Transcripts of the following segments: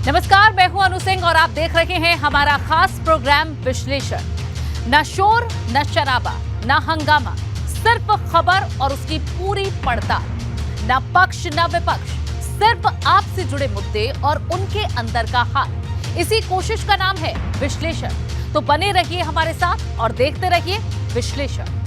नमस्कार, मैं हूं अनु सिंह और आप देख रहे हैं हमारा खास प्रोग्राम विश्लेषण। न शोर, न शराबा, न हंगामा, सिर्फ खबर और उसकी पूरी पड़ताल। न पक्ष न विपक्ष, सिर्फ आपसे जुड़े मुद्दे और उनके अंदर का हाल। इसी कोशिश का नाम है विश्लेषण। तो बने रहिए हमारे साथ और देखते रहिए विश्लेषण।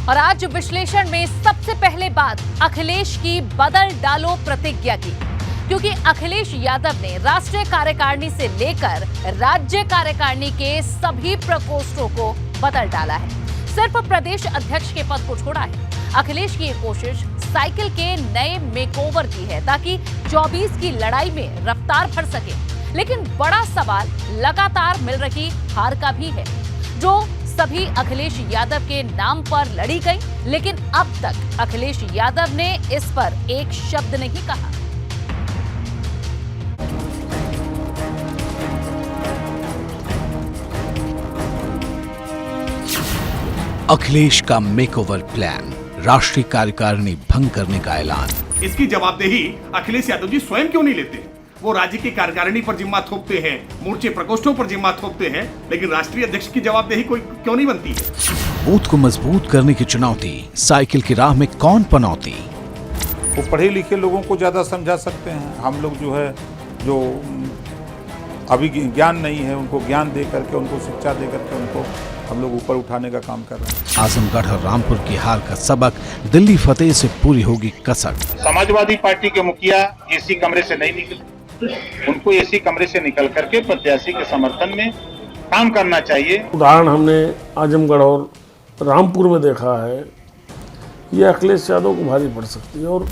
और आज विश्लेषण में सबसे पहले बात अखिलेश की बदल डालो प्रतिज्ञा की, क्योंकि अखिलेश यादव ने राष्ट्रीय कार्यकारिणी से लेकर राज्य कार्यकारिणी के सभी प्रकोष्ठों को बदल डाला है। सिर्फ प्रदेश अध्यक्ष के पद को छोड़ा है। अखिलेश की ये कोशिश साइकिल के नए मेकओवर की है ताकि 24 की लड़ाई में रफ्तार भर सके। लेकिन बड़ा सवाल लगातार मिल रही हार का भी है, जो सभी अखिलेश यादव के नाम पर लड़ी गई, लेकिन अब तक अखिलेश यादव ने इस पर एक शब्द नहीं कहा। अखिलेश का मेकओवर प्लान, राष्ट्रीय कार्यकारिणी भंग करने का ऐलान। इसकी जवाबदेही अखिलेश यादव जी स्वयं क्यों नहीं लेते? वो राज्य की कार्यकारिणी पर जिम्मा थोपते हैं, मोर्चे प्रकोष्ठों पर जिम्मा थोपते हैं, लेकिन राष्ट्रीय अध्यक्ष की जवाबदेही कोई क्यों नहीं बनती है? बूथ को मजबूत करने की चुनौती, साइकिल की राह में कौन पनौती? वो पढ़े लिखे लोगों को ज्यादा समझा सकते हैं। हम लोग जो है, जो अभी ज्ञान नहीं है, उनको ज्ञान दे करके, उनको शिक्षा दे करके उनको हम लोग ऊपर उठाने का काम कर रहे हैं। आजमगढ़ और रामपुर की हार का सबक, दिल्ली फतेह से पूरी होगी कसक। समाजवादी पार्टी के मुखिया एसी कमरे से नहीं निकले, उनको एसी कमरे से निकल करके प्रत्याशी के समर्थन में काम करना चाहिए। उदाहरण हमने आजमगढ़ और रामपुर में देखा है, ये अखिलेश यादव को भारी पड़ सकती है और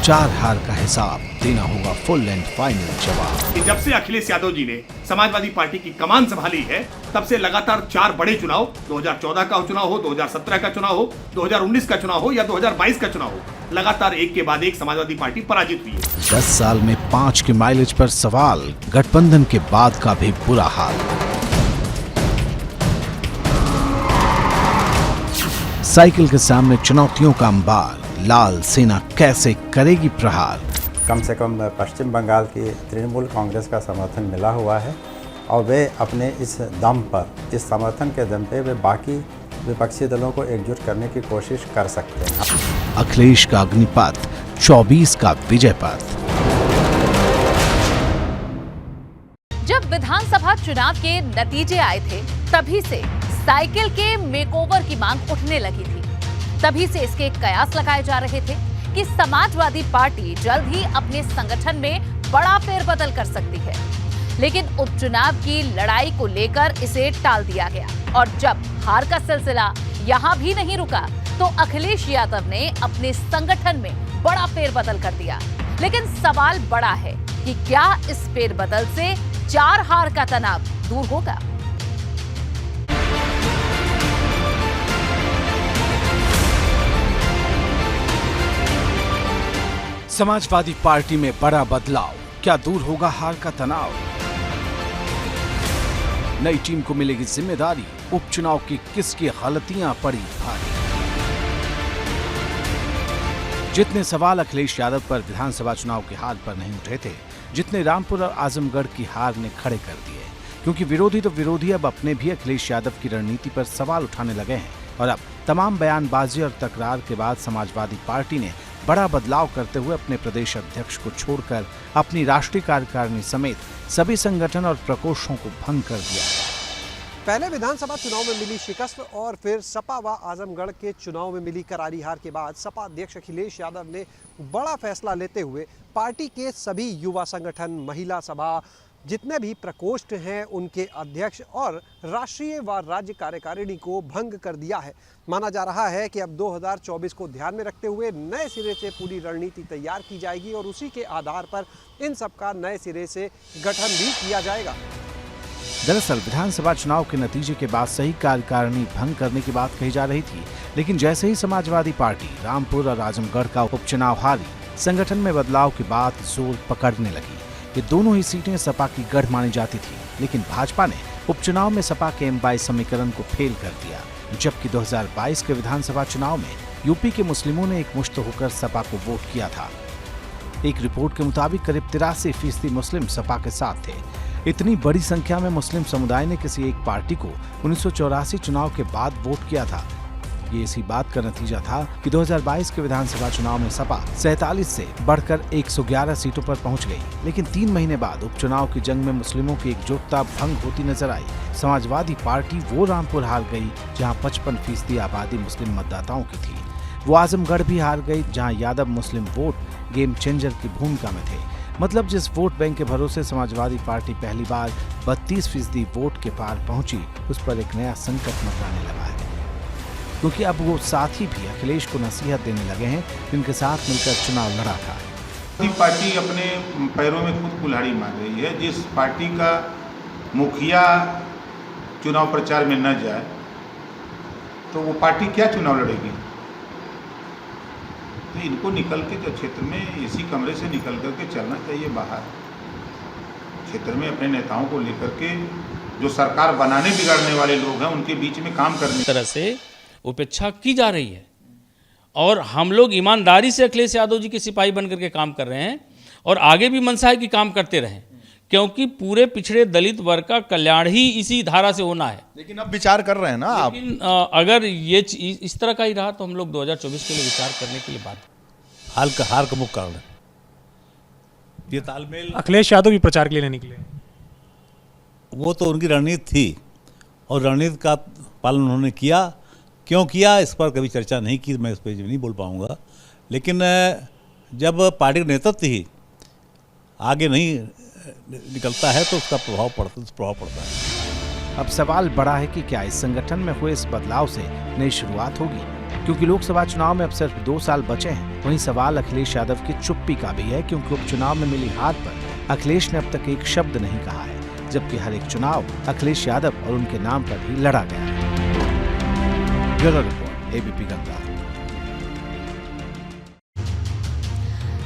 4 हार का हिसाब देना होगा फुल एंड फाइनल जवाब। कि जब से अखिलेश यादव जी ने समाजवादी पार्टी की कमान संभाली है, तब से लगातार 4 बड़े चुनाव, 2014 का चुनाव हो, 2017 का चुनाव हो, 2019 का चुनाव हो या 2022 का चुनाव हो, लगातार एक के बाद एक समाजवादी पार्टी पराजित हुई है। 10 साल में 5 के माइलेज पर सवाल, गठबंधन के बाद का भी बुरा हाल। साइकिल के सामने चुनौतियों का अंबार, लाल सेना कैसे करेगी प्रहार? कम से कम पश्चिम बंगाल की तृणमूल कांग्रेस का समर्थन मिला हुआ है और वे अपने इस दम पर, इस समर्थन के दम पे वे बाकी विपक्षी दलों को एकजुट करने की कोशिश कर सकते हैं। अखिलेश का अग्निपथ, 24 का विजय पथ। जब विधानसभा चुनाव के नतीजे आए थे, तभी से साइकिल के मेकओवर की मांग उठने लगी थी। तभी से इसके कयास लगाए जा रहे थे कि समाजवादी पार्टी जल्द ही अपने संगठन में बड़ा फेरबदल कर सकती है। लेकिन उपचुनाव की लड़ाई को लेकर इसे टाल दिया गया और जब हार का सिलसिला यहां भी नहीं रुका, तो अखिलेश यादव ने अपने संगठन में बड़ा फेरबदल कर दिया। लेकिन सवाल बड़ा है कि क्या इस फेरबदल से 4 हार का तनाव दूर होगा? समाजवादी पार्टी में बड़ा बदलाव, क्या दूर होगा हार का तनाव? नई टीम को मिलेगी जिम्मेदारी, उपचुनाव की किसकी गलतियां पड़ी भारी? जितने सवाल अखिलेश यादव पर विधानसभा चुनाव के हार पर नहीं उठे थे, जितने रामपुर और आजमगढ़ की हार ने खड़े कर दिए। क्योंकि विरोधी तो विरोधी अब अपने भी अखिलेश यादव की रणनीति पर सवाल उठाने लगे हैं और अब तमाम बयानबाजी और तकरार के बाद समाजवादी पार्टी ने बड़ा बदलाव करते हुए अपने प्रदेश अध्यक्ष को छोड़कर अपनी राष्ट्रीय कार्यकारिणी समेत सभी संगठन और प्रकोष्ठों को भंग कर दिया। पहले विधानसभा चुनाव में मिली शिकस्त और फिर सपा व आजमगढ़ के चुनाव में मिली करारी हार के बाद सपा अध्यक्ष अखिलेश यादव ने बड़ा फैसला लेते हुए पार्टी के सभी युवा संगठन, महिला सभा, जितने भी प्रकोष्ठ हैं, उनके अध्यक्ष और राष्ट्रीय व राज्य कार्यकारिणी को भंग कर दिया है। माना जा रहा है कि अब 2024 को ध्यान में रखते हुए नए सिरे से पूरी रणनीति तैयार की जाएगी और उसी के आधार पर इन सबका नए सिरे से गठन भी किया जाएगा। दरअसल विधानसभा चुनाव के नतीजे के बाद सही कार्यकारिणी भंग करने की बात कही जा रही थी, लेकिन जैसे ही समाजवादी पार्टी रामपुर और आजमगढ़ का उपचुनाव हारी, संगठन में बदलाव की बात जोर पकड़ने लगी। ये दोनों ही सीटें सपा की गढ़ मानी जाती थी, लेकिन भाजपा ने उपचुनाव में सपा के M22 समीकरण को फेल कर दिया। जबकि 2022 के विधानसभा चुनाव में यूपी के मुस्लिमों ने एकमुश्त होकर सपा को वोट किया था। एक रिपोर्ट के मुताबिक करीब 83% मुस्लिम सपा के साथ थे। इतनी बड़ी संख्या में मुस्लिम समुदाय ने किसी एक पार्टी को 1984 चुनाव के बाद वोट किया था। ये इसी बात का नतीजा था कि 2022 के विधानसभा चुनाव में सपा 47 से बढ़कर 111 सीटों पर पहुंच गई। लेकिन 3 महीने बाद उपचुनाव की जंग में मुस्लिमों की एकजुटता भंग होती नजर आई। समाजवादी पार्टी वो रामपुर हार गई जहां 55% आबादी मुस्लिम मतदाताओं की थी। वो आजमगढ़ भी हार गई जहां यादव मुस्लिम वोट गेम चेंजर की भूमिका में थे। मतलब जिस वोट बैंक के भरोसे समाजवादी पार्टी पहली बार 32% वोट के पार पहुंची, उस पर एक नया संकट मंडराने लगा है, क्योंकि अब वो साथी भी अखिलेश को नसीहत देने लगे हैं जिनके साथ मिलकर चुनाव लड़ा था। पार्टी अपने पैरों में खुद कुल्हाड़ी मार रही है। जिस पार्टी का मुखिया चुनाव प्रचार में न जाए तो वो पार्टी क्या चुनाव लड़ेगी। तो इनको निकल के जो क्षेत्र में इसी कमरे से निकल करके चलना चाहिए बाहर। क्षेत्र में अपने नेताओं को लेकर के जो सरकार बनाने बिगाड़ने वाले लोग हैं उनके बीच में काम करने तरह से उपेक्षा की जा रही है। और हम लोग ईमानदारी से अखिलेश यादव जी के सिपाही बनकर के काम कर रहे हैं और आगे भी मंशा है कि काम करते रहें, क्योंकि पूरे पिछड़े दलित वर्ग का कल्याण ही इसी धारा से होना है। लेकिन अब विचार कर रहे हैं ना आप। लेकिन अगर ये इस तरह का ही रहा तो हम लोग 2024 के लिए विचार करने के लिए बात। हार का मुख्य कारण है ये तालमेल। अखिलेश यादव भी प्रचार के लिए नहीं निकले, वो तो उनकी रणनीति थी और रणनीति का पालन उन्होंने किया। क्यों किया इस पर कभी चर्चा नहीं की, मैं इस पर नहीं बोल पाऊंगा। लेकिन जब पार्टी का नेतृत्व ही आगे नहीं निकलता है तो उसका प्रभाव पड़ता है। अब सवाल बड़ा है कि क्या इस संगठन में हुए इस बदलाव से नई शुरुआत होगी, क्योंकि लोकसभा चुनाव में अब सिर्फ 2 साल बचे हैं। वहीं सवाल अखिलेश यादव की चुप्पी का भी है, क्योंकि उपचुनाव में मिली हार पर अखिलेश ने अब तक एक शब्द नहीं कहा है, जबकि हर एक चुनाव अखिलेश यादव और उनके नाम पर ही लड़ा गया है। Bureau report, ABP Ganga.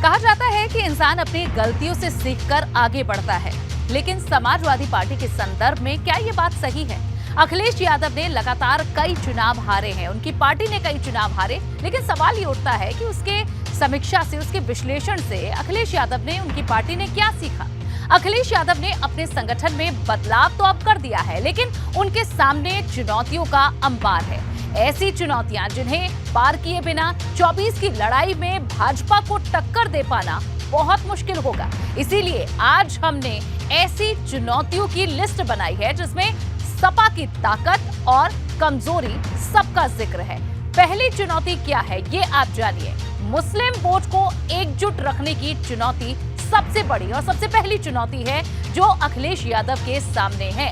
कहा जाता है कि इंसान अपनी गलतियों से सीखकर आगे बढ़ता है, लेकिन समाजवादी पार्टी के संदर्भ में क्या ये बात सही है? अखिलेश यादव ने लगातार कई चुनाव हारे हैं, उनकी पार्टी ने कई चुनाव हारे, लेकिन सवाल ये उठता है कि उसके समीक्षा से, उसके विश्लेषण से अखिलेश यादव ने, उनकी पार्टी ने क्या सीखा? अखिलेश यादव ने अपने संगठन में बदलाव तो अब कर दिया है, लेकिन उनके सामने चुनौतियों का अंबार है। ऐसी चुनौतियां जिन्हें पार किए बिना 24 की लड़ाई में भाजपा को टक्कर दे पाना बहुत मुश्किल होगा। इसीलिए आज हमने ऐसी चुनौतियों की लिस्ट बनाई है जिसमें सपा की ताकत और कमजोरी सबका जिक्र है। पहली चुनौती क्या है ये आप जानिए। मुस्लिम वोट को एकजुट रखने की चुनौती सबसे बड़ी और सबसे पहली चुनौती है जो अखिलेश यादव के सामने है।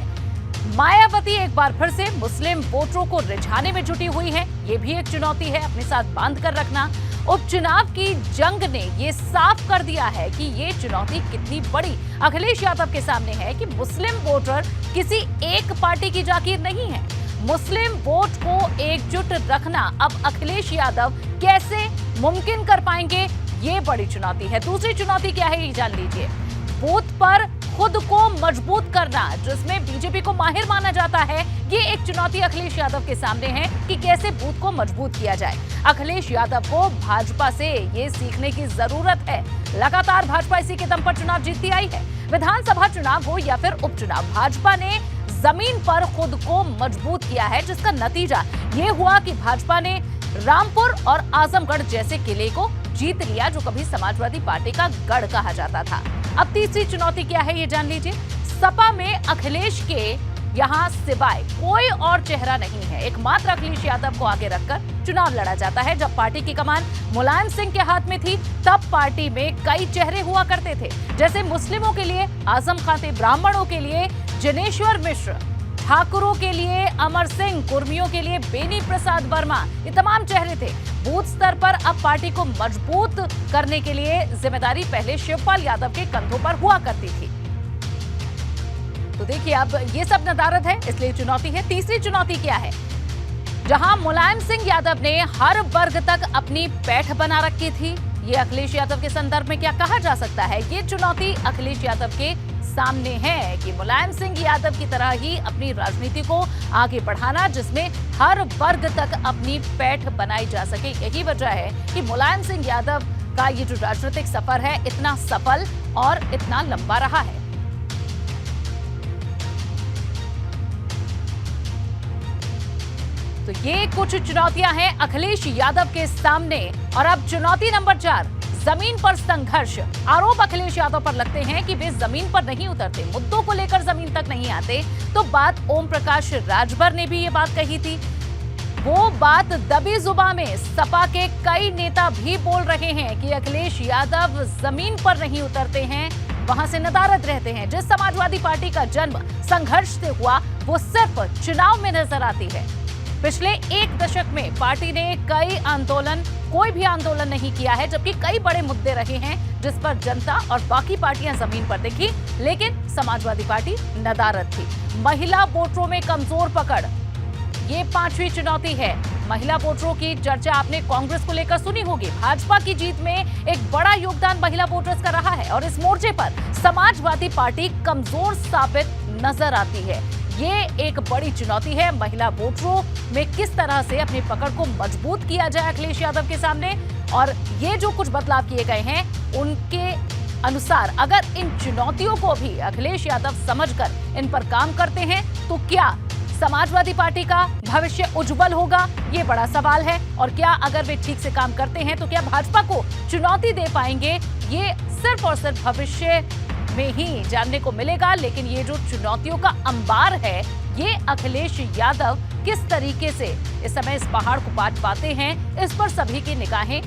मायावती एक बार फिर से मुस्लिम वोटरों को रिझाने में जुटी हुई है, ये भी एक चुनौती है अपने साथ बांध कर रखना। उपचुनाव की जंग ने ये साफ कर दिया है कि ये चुनौती कितनी बड़ी अखिलेश यादव के सामने है कि मुस्लिम वोटर किसी एक पार्टी की जागीर नहीं है। मुस्लिम वोट को एकजुट रखना अब अखिलेश यादव कैसे मुमकिन कर पाएंगे, ये बड़ी चुनौती है। दूसरी चुनौती क्या है ये जान लीजिए। बूथ पर खुद को मजबूत करना, जिसमें बीजेपी को माहिर माना जाता है, ये एक चुनौती अखिलेश यादव के सामने है कि कैसे बूथ को मजबूत किया जाए। अखिलेश यादव को भाजपा से ये सीखने की जरूरत है। लगातार भाजपा इसी के दम पर चुनाव जीतती आई है। विधानसभा चुनाव हो या फिर उपचुनाव, भाजपा ने जमीन पर खुद को मजबूत किया है, जिसका नतीजा ये हुआ कि भाजपा ने रामपुर और आजमगढ़ जैसे किले को जीत लिया, जो कभी समाजवादी पार्टी का गढ़ कहा जाता था। अब तीसरी चुनौती क्या है ये जान लीजिए। सपा में अखिलेश के यहाँ सिवाय कोई और चेहरा नहीं है। एकमात्र अखिलेश यादव को आगे रखकर चुनाव लड़ा जाता है। जब पार्टी की कमान मुलायम सिंह के हाथ में थी तब पार्टी में कई चेहरे हुआ करते थे, जैसे मुस्लिमों के लिए आजम खान थे, ब्राह्मणों के लिए जनेश्वर मिश्र, ठाकुरों के लिए अमर सिंह, कुर्मियों के लिए बेनी प्रसाद वर्मा, ये तमाम चेहरे थे। बूथ स्तर पर अब पार्टी को मजबूत करने के लिए जिम्मेदारी पहले शिवपाल यादव के कंधों पर हुआ करती थी। तो देखिए अब ये सब नदारद है, इसलिए चुनौती है। तीसरी चुनौती क्या है? जहां मुलायम सिंह यादव ने हर वर्ग तक अपनी पैठ बना रखी थी, ये अखिलेश यादव के संदर्भ में क्या कहा जा सकता है? ये चुनौती अखिलेश यादव के सामने है कि मुलायम सिंह यादव की तरह ही अपनी राजनीति को आगे बढ़ाना, जिसमें हर वर्ग तक अपनी पैठ बनाई जा सके। यही वजह है कि मुलायम सिंह यादव का ये जो राजनीतिक सफर है इतना सफल और इतना लंबा रहा है। तो ये कुछ चुनौतियां हैं अखिलेश यादव के सामने। और अब चुनौती नंबर 4, जमीन पर संघर्ष। आरोप अखिलेश यादव पर लगते हैं कि वे जमीन पर नहीं उतरते, मुद्दों को लेकर जमीन तक नहीं आते। तो बात ओम प्रकाश राजभर ने भी ये बात कही थी। वो बात दबी जुबान में सपा के कई नेता भी बोल रहे हैं कि अखिलेश यादव जमीन पर नहीं उतरते हैं, वहां से नदारद रहते हैं। जिस समाजवादी पार्टी का जन्म संघर्ष से हुआ वो सिर्फ चुनाव में नजर आती है। पिछले एक दशक में पार्टी ने कोई भी आंदोलन नहीं किया है, जबकि कई बड़े मुद्दे रहे हैं जिस पर जनता और बाकी पार्टियां जमीन पर दिखी, लेकिन समाजवादी पार्टी नदारद थी। महिला वोटरों में कमजोर पकड़, ये 5वीं चुनौती है। महिला वोटरों की चर्चा आपने कांग्रेस को लेकर सुनी होगी। भाजपा की जीत में एक बड़ा योगदान महिला वोटर्स का रहा है और इस मोर्चे पर समाजवादी पार्टी कमजोर साबित नजर आती है। ये एक बड़ी चुनौती है महिला वोटरों में किस तरह से अपनी पकड़ को मजबूत किया जाए अखिलेश यादव के सामने। और ये जो कुछ बदलाव किए गए हैं उनके अनुसार अगर इन चुनौतियों को भी अखिलेश यादव समझकर इन पर काम करते हैं तो क्या समाजवादी पार्टी का भविष्य उज्जवल होगा, ये बड़ा सवाल है। और क्या अगर वे ठीक से काम करते हैं तो क्या भाजपा को चुनौती दे पाएंगे, ये सिर्फ और सिर्फ भविष्य में ही जानने को मिलेगा। लेकिन ये जो चुनौतियों का अंबार है, ये अखिलेश यादव किस तरीके से इस समय इस पहाड़ को पार पाते हैं, इस पर सभी की निगाहें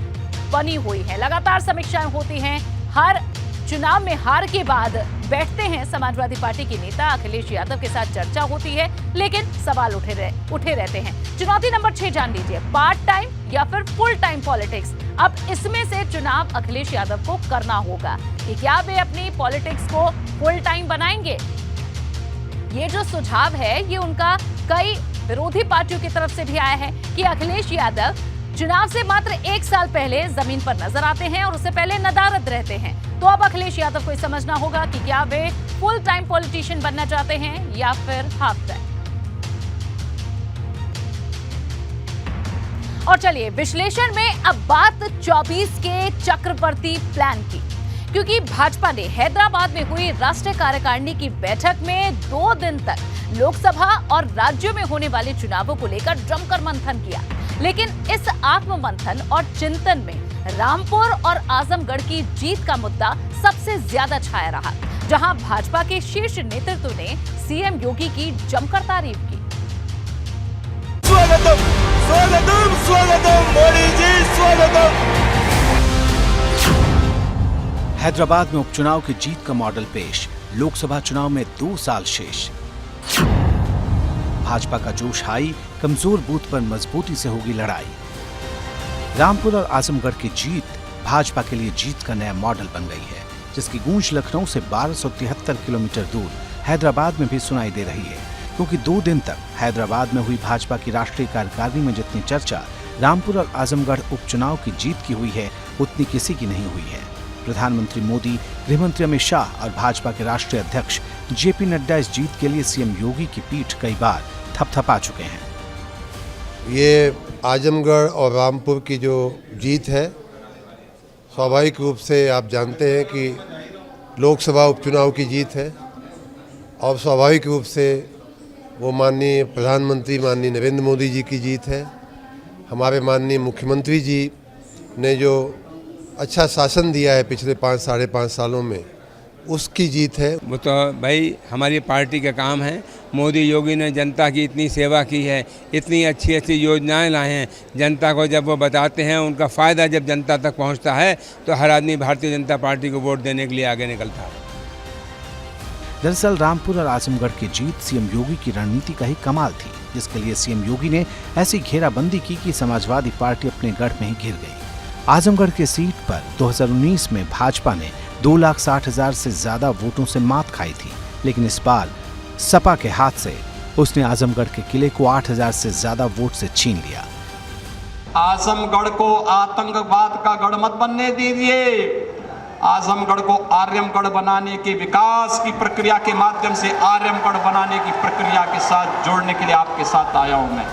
बनी हुई हैं। लगातार समीक्षाएं होती हैं, हर चुनाव में हार के बाद बैठते हैं समाजवादी पार्टी के नेता, अखिलेश यादव के साथ चर्चा होती है, लेकिन सवाल उठे रहते हैं। चुनौती नंबर 6 जान लीजिए, पार्ट टाइम या फिर फुल टाइम पॉलिटिक्स। अब इसमें से चुनाव अखिलेश यादव को करना होगा कि क्या वे अपनी पॉलिटिक्स को फुल टाइम बनाएंगे। ये जो सुझाव है ये उनका कई विरोधी पार्टियों की तरफ से भी आया है कि अखिलेश यादव चुनाव से मात्र 1 साल पहले जमीन पर नजर आते हैं और उससे पहले नदारद रहते हैं। तो अब अखिलेश यादव को समझना होगा कि क्या वे फुल टाइम पॉलिटिशियन बनना चाहते हैं या फिर हाफ टाइम। और चलिए विश्लेषण में अब बात 24 के चक्रवर्ती प्लान की, क्योंकि भाजपा ने हैदराबाद में हुई राष्ट्रीय कार्यकारिणी की बैठक में 2 दिन तक लोकसभा और राज्यों में होने वाले चुनावों को लेकर जमकर मंथन किया। लेकिन इस आत्ममंथन और चिंतन में रामपुर और आजमगढ़ की जीत का मुद्दा सबसे ज्यादा छाया रहा, जहां भाजपा के शीर्ष नेतृत्व ने सीएम योगी की जमकर तारीफ की। स्वागतम स्वागतम स्वागतम मोदी जी, स्वागतम। हैदराबाद में उपचुनाव की जीत का मॉडल पेश, लोकसभा चुनाव में 2 साल शेष। भाजपा का जोश हाई, कमजोर बूथ पर मजबूती से होगी लड़ाई। रामपुर और आजमगढ़ की जीत भाजपा के लिए जीत का नया मॉडल बन गई है, जिसकी गूंज लखनऊ से 1273 किलोमीटर दूर हैदराबाद में भी सुनाई दे रही है। क्योंकि 2 दिन तक हैदराबाद में हुई भाजपा की राष्ट्रीय कार्यकारिणी में जितनी चर्चा रामपुर और आजमगढ़ उपचुनाव की जीत की हुई है, उतनी किसी की नहीं हुई है। प्रधानमंत्री मोदी, गृहमंत्री अमित शाह और भाजपा के राष्ट्रीय अध्यक्ष जेपी नड्डा इस जीत के लिए सीएम योगी की पीठ कई बार थपथपा चुके हैं। ये आजमगढ़ और रामपुर की जो जीत है, स्वाभाविक रूप से आप जानते हैं कि लोकसभा उपचुनाव की जीत है और स्वाभाविक रूप से वो माननीय प्रधानमंत्री माननीय नरेंद्र मोदी जी की जीत है। हमारे माननीय मुख्यमंत्री जी ने जो अच्छा शासन दिया है पिछले 5-5.5 सालों में, उसकी जीत है। वो तो भाई हमारी पार्टी का काम है। मोदी योगी ने जनता की इतनी सेवा की है, इतनी अच्छी अच्छी योजनाएं लाए हैं, जनता को जब वो बताते हैं उनका फ़ायदा जब जनता तक पहुंचता है तो हर आदमी भारतीय जनता पार्टी को वोट देने के लिए आगे निकलता है। दरअसल रामपुर और आजमगढ़ की जीत सीएम योगी की रणनीति का ही कमाल थी, जिसके लिए सीएम योगी ने ऐसी घेराबंदी की कि समाजवादी पार्टी अपने गढ़ में ही घिर गई। आजमगढ़ की सीट पर 2019 में भाजपा ने 2,60,000 से ज्यादा वोटों से मात खाई थी, लेकिन इस बार सपा के हाथ से उसने आजमगढ़ के किले को 8,000 से ज्यादा वोट से छीन लिया। आजमगढ़ को आतंकवाद का गढ़ मत बनने दीजिए। आजमगढ़ को आर्यमगढ़ बनाने के विकास की प्रक्रिया के माध्यम से आर्यमगढ़ बनाने की प्रक्रिया के साथ जोड़ने के लिए आपके साथ आया हूं मैं।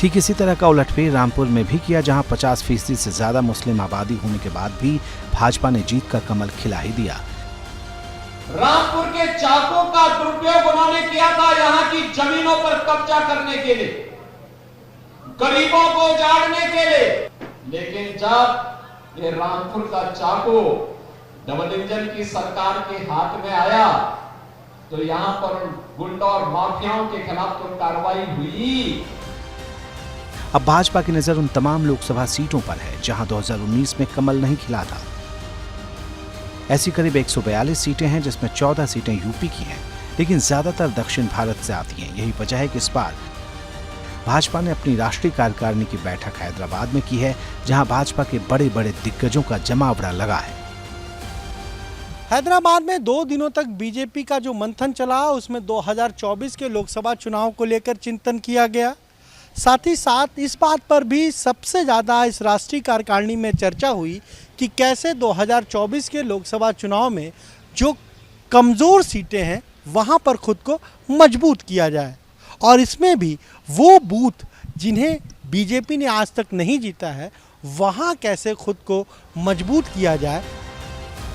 ठीक इसी तरह का उलटफेर रामपुर में भी किया, जहां 50% से ज्यादा मुस्लिम आबादी होने के बाद भी भाजपा ने जीत का कमल खिला ही दिया। रामपुर के चाकों का दुरुपयोग उन्होंने किया था यहाँ की जमीनों पर कब्जा करने के लिए, गरीबों को उजाड़ने के लिए। लेकिन जब ये रामपुर का चाकू डबल इंजन की सरकार के हाथ में आया तो यहाँ पर गुंडों और माफियाओं के खिलाफ तो कार्रवाई हुई। अब भाजपा की नजर उन तमाम लोकसभा सीटों पर है जहां 2019 में कमल नहीं खिला था। ऐसी करीब 142 सीटें हैं, जिसमें 14 सीटें यूपी की हैं, लेकिन ज्यादातर दक्षिण भारत से आती हैं। यही वजह है कि इस बार भाजपा ने अपनी राष्ट्रीय कार्यकारिणी की बैठक हैदराबाद में की है, जहां भाजपा के बड़े बड़े दिग्गजों का जमावड़ा लगा है। हैदराबाद में 2 दिनों तक बीजेपी का जो मंथन चला, उसमें 2024 के लोकसभा चुनाव को लेकर चिंतन किया गया। साथ ही साथ इस बात पर भी सबसे ज़्यादा इस राष्ट्रीय कार्यकारिणी में चर्चा हुई कि कैसे 2024 के लोकसभा चुनाव में जो कमज़ोर सीटें हैं वहां पर खुद को मजबूत किया जाए, और इसमें भी वो बूथ जिन्हें बीजेपी ने आज तक नहीं जीता है वहां कैसे खुद को मजबूत किया जाए।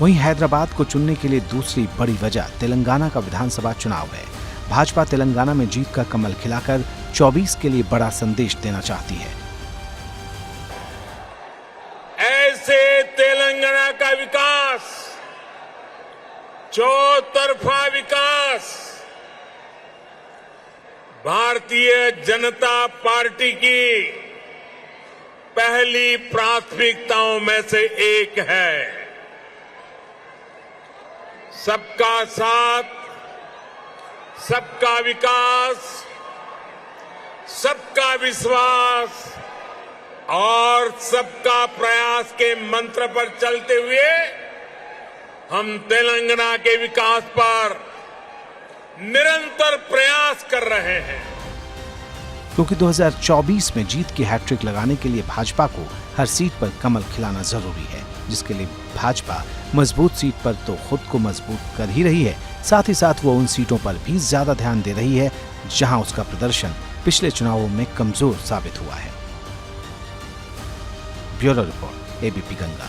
वहीं हैदराबाद को चुनने के लिए दूसरी बड़ी वजह तेलंगाना का विधानसभा चुनाव है। भाजपा तेलंगाना में जीत का कमल खिलाकर 24 के लिए बड़ा संदेश देना चाहती है। ऐसे तेलंगाना का विकास, चौतरफा विकास भारतीय जनता पार्टी की पहली प्राथमिकताओं में से एक है। सबका साथ, सबका विकास, सबका विश्वास और सबका प्रयास के मंत्र पर चलते हुए हम तेलंगाना के विकास पर निरंतर प्रयास कर रहे हैं। क्योंकि 2024 में जीत की हैट्रिक लगाने के लिए भाजपा को हर सीट पर कमल खिलाना जरूरी है, जिसके लिए भाजपा मजबूत सीट पर तो खुद को मजबूत कर ही रही है, साथ ही साथ वो उन सीटों पर भी ज्यादा ध्यान दे रही है जहां उसका प्रदर्शन पिछले चुनावों में कमजोर साबित हुआ है। Bureau report, ABP Ganga.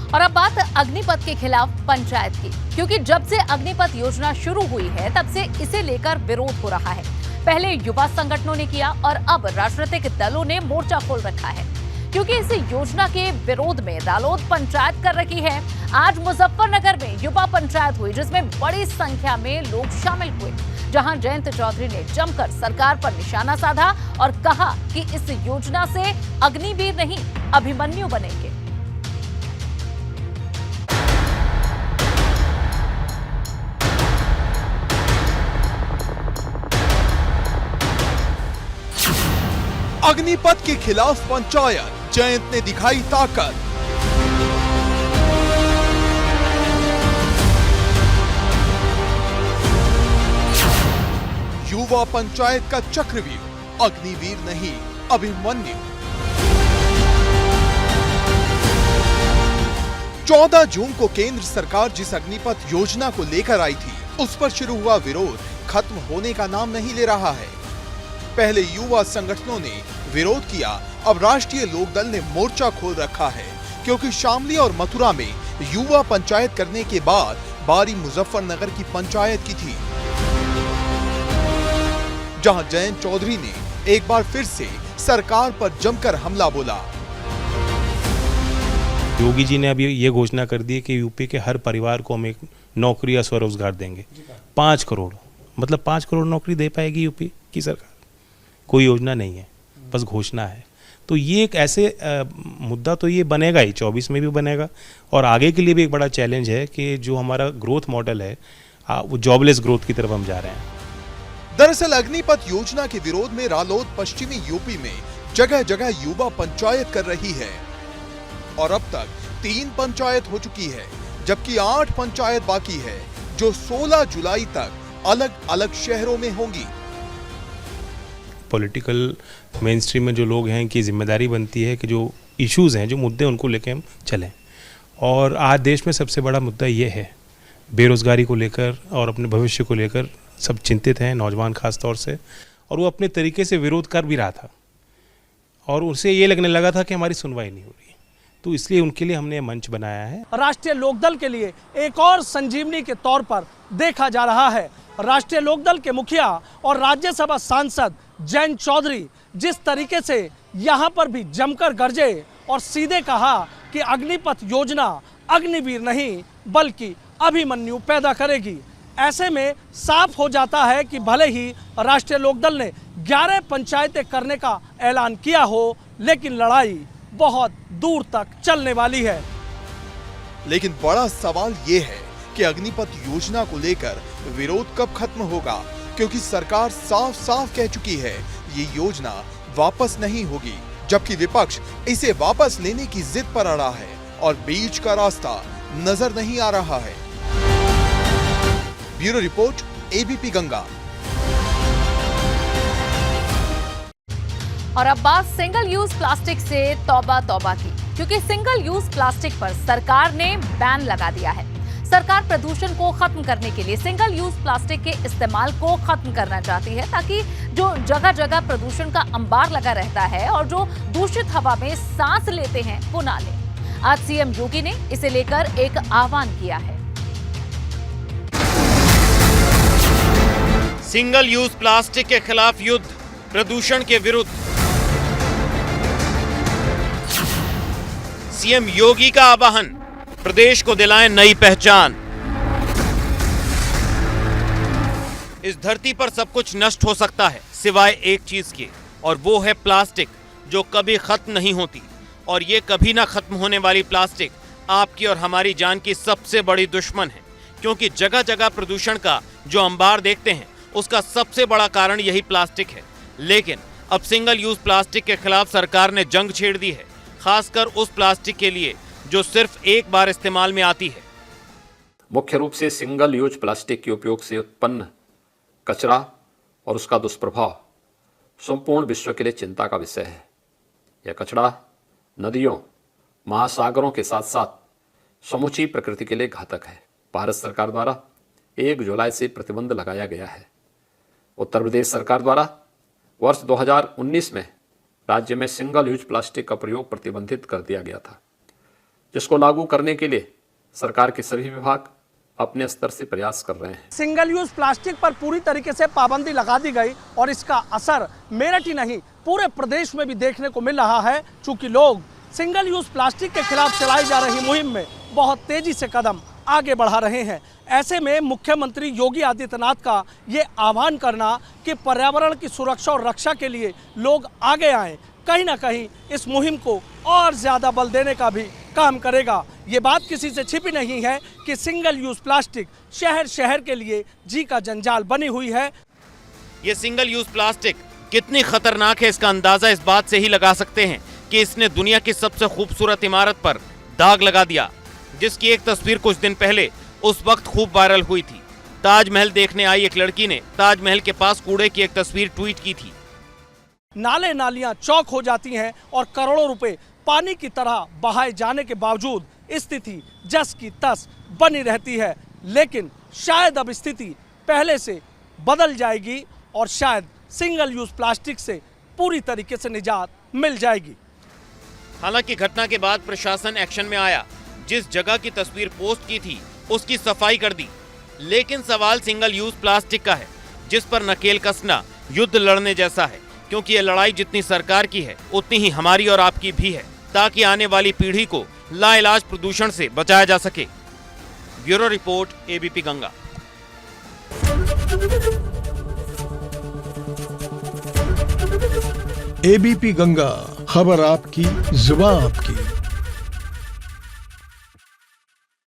और अब बात अग्निपथ के खिलाफ पंचायत की, क्योंकि जब से अग्निपथ योजना शुरू हुई है तब से इसे लेकर विरोध हो रहा है। पहले युवा संगठनों ने किया और अब राजनीतिक दलों ने मोर्चा खोल रखा है, क्योंकि इस योजना के विरोध में रालोद पंचायत कर रखी है। आज मुजफ्फरनगर में युवा पंचायत हुई, जिसमें बड़ी संख्या में लोग शामिल हुए, जहां जयंत चौधरी ने जमकर सरकार पर निशाना साधा और कहा कि इस योजना से अग्निवीर नहीं अभिमन्यु बनेंगे। अग्निपथ के खिलाफ पंचायत, जयंत ने दिखाई ताकत। युवा पंचायत का चक्रव्यूह, अग्निवीर नहीं अभिमन्यु। 14 जून को केंद्र सरकार जिस अग्निपथ योजना को लेकर आई थी, उस पर शुरू हुआ विरोध खत्म होने का नाम नहीं ले रहा है। पहले युवा संगठनों ने विरोध किया, अब राष्ट्रीय लोकदल ने मोर्चा खोल रखा है, क्योंकि शामली और मथुरा में युवा पंचायत करने के बाद बारी मुजफ्फरनगर की पंचायत की थी, जहां जयंत चौधरी ने एक बार फिर से सरकार पर जमकर हमला बोला। योगी जी ने अभी ये घोषणा कर दी कि यूपी के हर परिवार को हम एक नौकरी या स्वरोजगार देंगे। 5 करोड़, मतलब 5 करोड़ नौकरी दे पाएगी यूपी की सरकार? कोई योजना नहीं है, बस घोषणा है। तो ये एक ऐसे मुद्दा तो ये बनेगा ही, 24 में भी बनेगा, और आगे के लिए भी एक बड़ा चैलेंज है कि जो हमारा ग्रोथ मॉडल है वो जॉबलेस ग्रोथ की तरफ हम जा रहे हैं। दरअसल अग्निपथ योजना के विरोध में रालोद पश्चिमी यूपी में जगह जगह युवा पंचायत कर रही है, और अब तक 3 पंचायत हो चुकी है, जबकि 8 पंचायत बाकी है। जो 16 जुलाई तक अलग अलग शहरों में होंगी। पॉलिटिकल मेन स्ट्रीम में जो लोग हैं कि जिम्मेदारी बनती है कि जो इश्यूज़ हैं, जो मुद्दे, उनको लेके हम चलें। और आज देश में सबसे बड़ा मुद्दा ये है, बेरोज़गारी को लेकर और अपने भविष्य को लेकर सब चिंतित हैं, नौजवान खास तौर से। और वो अपने तरीके से विरोध कर भी रहा था और उसे ये लगने लगा था कि हमारी सुनवाई नहीं हो रही, तो इसलिए उनके लिए हमने मंच बनाया है। राष्ट्रीय लोकदल के लिए एक और संजीवनी के तौर पर देखा जा रहा है। राष्ट्रीय लोकदल के मुखिया और राज्यसभा सांसद जयंत चौधरी जिस तरीके से यहाँ पर भी जमकर गरजे और सीधे कहा कि अग्निपथ योजना अग्निवीर नहीं बल्कि अभिमन्यु पैदा करेगी, ऐसे में साफ हो जाता है कि भले ही राष्ट्रीय लोकदल ने 11 पंचायतें करने का ऐलान किया हो, लेकिन लड़ाई बहुत दूर तक चलने वाली है। लेकिन बड़ा सवाल ये है कि अग्निपथ योजना को लेकर विरोध कब खत्म होगा, क्योंकि सरकार साफ साफ कह चुकी है ये योजना वापस नहीं होगी, जबकि विपक्ष इसे वापस लेने की जिद पर अड़ा है और बीच का रास्ता नजर नहीं आ रहा है। Bureau report, ABP Ganga. और अब बात सिंगल यूज प्लास्टिक से तौबा तौबा की, क्योंकि सिंगल यूज प्लास्टिक पर सरकार ने बैन लगा दिया है। सरकार प्रदूषण को खत्म करने के लिए सिंगल यूज प्लास्टिक के इस्तेमाल को खत्म करना चाहती है, ताकि जो जगह जगह प्रदूषण का अंबार लगा रहता है और जो दूषित हवा में सांस लेते हैं वो ना लें। आज सीएम योगी ने इसे लेकर एक आह्वान किया है। सिंगल यूज प्लास्टिक के खिलाफ युद्ध, प्रदूषण के विरुद्ध। सीएम योगी का आह्वान, प्रदेश को दिलाएं नई पहचान। इस धरती पर सब कुछ नष्ट हो सकता है सिवाय एक चीज के, और वो है प्लास्टिक, जो कभी खत्म नहीं होती। और ये कभी ना खत्म होने वाली प्लास्टिक आपकी और हमारी जान की सबसे बड़ी दुश्मन है, क्योंकि जगह जगह प्रदूषण का जो अंबार देखते हैं उसका सबसे बड़ा कारण यही प्लास्टिक है। लेकिन अब सिंगल यूज प्लास्टिक के खिलाफ सरकार ने जंग छेड़ दी है, खासकर उस प्लास्टिक के लिए जो सिर्फ एक बार इस्तेमाल में आती है। मुख्य रूप से सिंगल यूज प्लास्टिक के उपयोग से उत्पन्न कचरा और उसका दुष्प्रभाव संपूर्ण विश्व के लिए चिंता का विषय है। यह कचरा नदियों, महासागरों के साथ साथ समूची प्रकृति के लिए घातक है। भारत सरकार द्वारा 1 जुलाई से प्रतिबंध लगाया गया है। उत्तर प्रदेश सरकार द्वारा वर्ष 2019 में राज्य में सिंगल यूज प्लास्टिक का प्रयोग प्रतिबंधित कर दिया गया था, जिसको लागू करने के लिए सरकार के सभी विभाग अपने स्तर से प्रयास कर रहे हैं। सिंगल यूज प्लास्टिक पर पूरी तरीके से पाबंदी लगा दी गई और इसका असर मेरठ ही नहीं पूरे प्रदेश में भी देखने को मिल रहा है, चूंकि लोग सिंगल यूज प्लास्टिक के खिलाफ चलाई जा रही मुहिम में बहुत तेजी से कदम आगे बढ़ा रहे हैं। ऐसे में मुख्यमंत्री योगी आदित्यनाथ का ये आह्वान करना कि पर्यावरण की सुरक्षा और रक्षा के लिए लोग आगे आएं, कहीं ना कहीं इस मुहिम को और ज्यादा बल देने का भी काम करेगा। ये बात किसी से छिपी नहीं है कि सिंगल यूज प्लास्टिक शहर शहर के लिए जी का जंजाल बनी हुई है। ये सिंगल यूज प्लास्टिक कितनी खतरनाक है, इसका अंदाजा इस बात से ही लगा सकते हैं कि इसने दुनिया की सबसे खूबसूरत इमारत पर दाग लगा दिया, जिसकी एक तस्वीर कुछ दिन पहले उस वक्त खूब वायरल हुई थी। ताजमहल देखने आई एक लड़की ने ताजमहल के पास कूड़े की एक तस्वीर ट्वीट की थी। नाले नालियां चौक हो जाती हैं और करोड़ों रुपए पानी की तरह बहाए जाने के बावजूद स्थिति जस की तस बनी रहती है। लेकिन शायद अब स्थिति पहले से बदल जाएगी और शायद सिंगल यूज प्लास्टिक से पूरी तरीके से निजात मिल जाएगी। हालांकि घटना के बाद प्रशासन एक्शन में आया, जिस जगह की तस्वीर पोस्ट की थी उसकी सफाई कर दी। लेकिन सवाल सिंगल यूज प्लास्टिक का है, जिस पर नकेल कसना युद्ध लड़ने जैसा है, क्योंकि ये लड़ाई जितनी सरकार की है उतनी ही हमारी और आपकी भी है, ताकि आने वाली पीढ़ी को लाइलाज प्रदूषण से बचाया जा सके। Bureau report, ABP Ganga. ABP Ganga, खबर आपकी, जुबान आपकी।